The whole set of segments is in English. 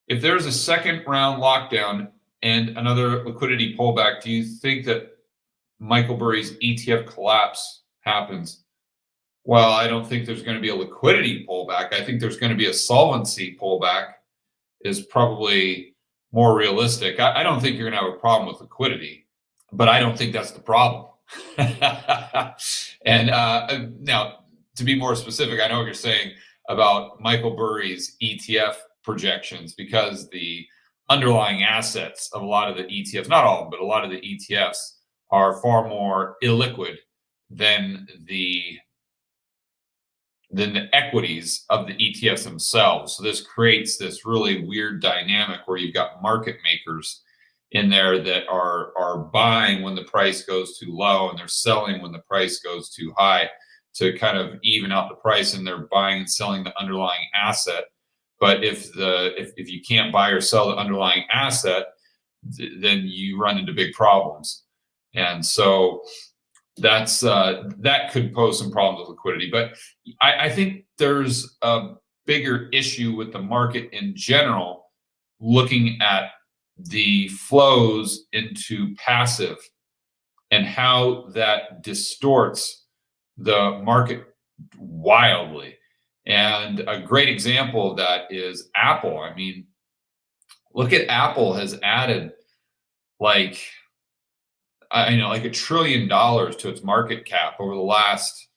if there's a second round lockdown and another liquidity pullback, do you think that Michael Burry's ETF collapse happens? Well, I don't think there's going to be a liquidity pullback. I think there's going to be a solvency pullback is probably more realistic. I don't think you're going to have a problem with liquidity, but I don't think that's the problem. And now, to be more specific, I know what you're saying about Michael Burry's ETF projections, because the underlying assets of a lot of the ETFs, not all of them, but a lot of the ETFs are far more illiquid than the equities of the ETFs themselves. So this creates this really weird dynamic where you've got market makers in there that are buying when the price goes too low, and they're selling when the price goes too high to kind of even out the price, and they're buying and selling the underlying asset. But if you can't buy or sell the underlying asset, then you run into big problems. And so that's that could pose some problems with liquidity. But I think there's a bigger issue with the market in general, looking at the flows into passive and how that distorts the market wildly. And a great example of that is Apple. I mean, look at Apple has added like $1 trillion to its market cap over the last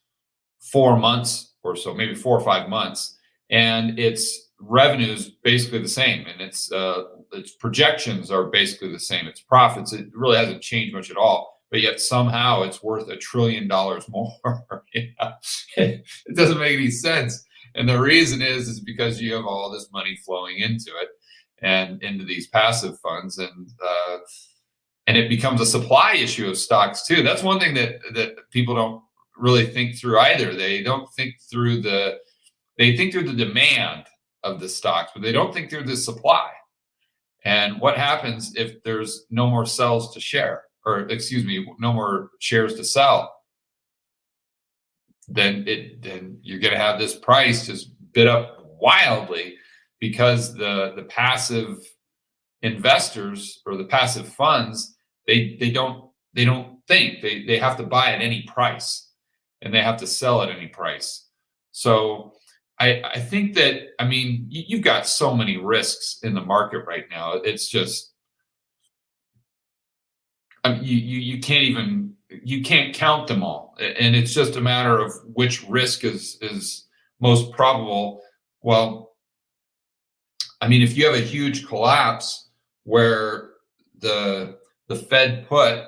4 months or so, maybe 4 or 5 months, and its revenues basically the same, and its projections are basically the same. Its profits, it really hasn't changed much at all, but yet somehow it's worth $1 trillion more. It doesn't make any sense, and the reason is because you have all this money flowing into it and into these passive funds, and it becomes a supply issue of stocks too. That's one thing that people don't really think through either. They don't think through they think through the demand of the stocks, but they don't think through the supply. And what happens if there's no more cells to share, or excuse me, no more shares to sell? Then you're going to have this price just bid up wildly, because the passive investors or the passive funds, they don't think, they have to buy at any price, and they have to sell at any price. So I think that, I mean, you've got so many risks in the market right now. It's just, I mean, you can't count them all, and it's just a matter of which risk is most probable. Well, I mean, if you have a huge collapse where the Fed put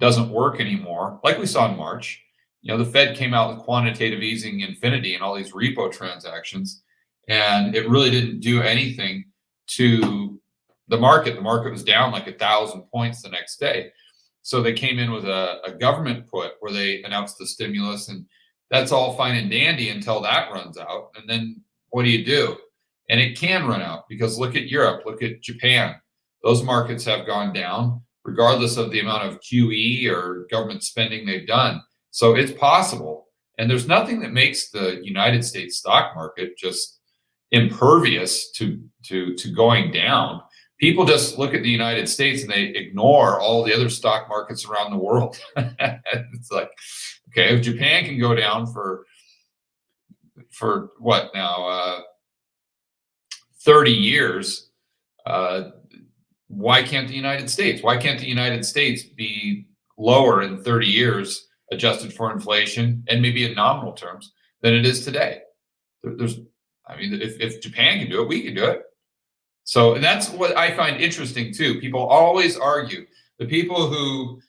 doesn't work anymore, like we saw in March. The Fed came out with quantitative easing infinity and all these repo transactions, and it really didn't do anything to the market. The market was down like 1,000 points the next day. So they came in with a government put where they announced the stimulus, and that's all fine and dandy until that runs out. And then what do? And it can run out, because look at Europe, look at Japan. Those markets have gone down regardless of the amount of QE or government spending they've done. So it's possible. And there's nothing that makes the United States stock market just impervious to going down. People just look at the United States and they ignore all the other stock markets around the world. It's like, okay, if Japan can go down for what now, 30 years, why can't the United States? Why can't the United States be lower in 30 years, adjusted for inflation and maybe in nominal terms, than it is today? If Japan can do it, we can do it. So, and that's what I find interesting too. People always argue, the people who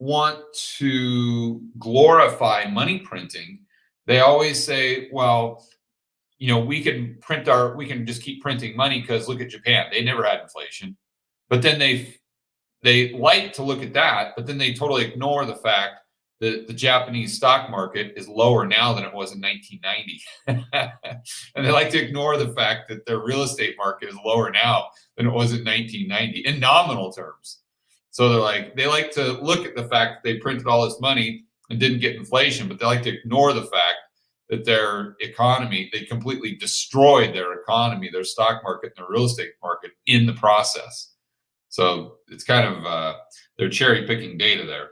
want to glorify money printing, they always say, well, we can just keep printing money because look at Japan. They never had inflation. But then they like to look at that, but then they totally ignore the fact that the Japanese stock market is lower now than it was in 1990. And they like to ignore the fact that their real estate market is lower now than it was in 1990 in nominal terms. So they like to look at the fact that they printed all this money and didn't get inflation, but they like to ignore the fact that their economy, they completely destroyed their economy, their stock market, and their real estate market in the process. So it's kind of they're cherry picking data there.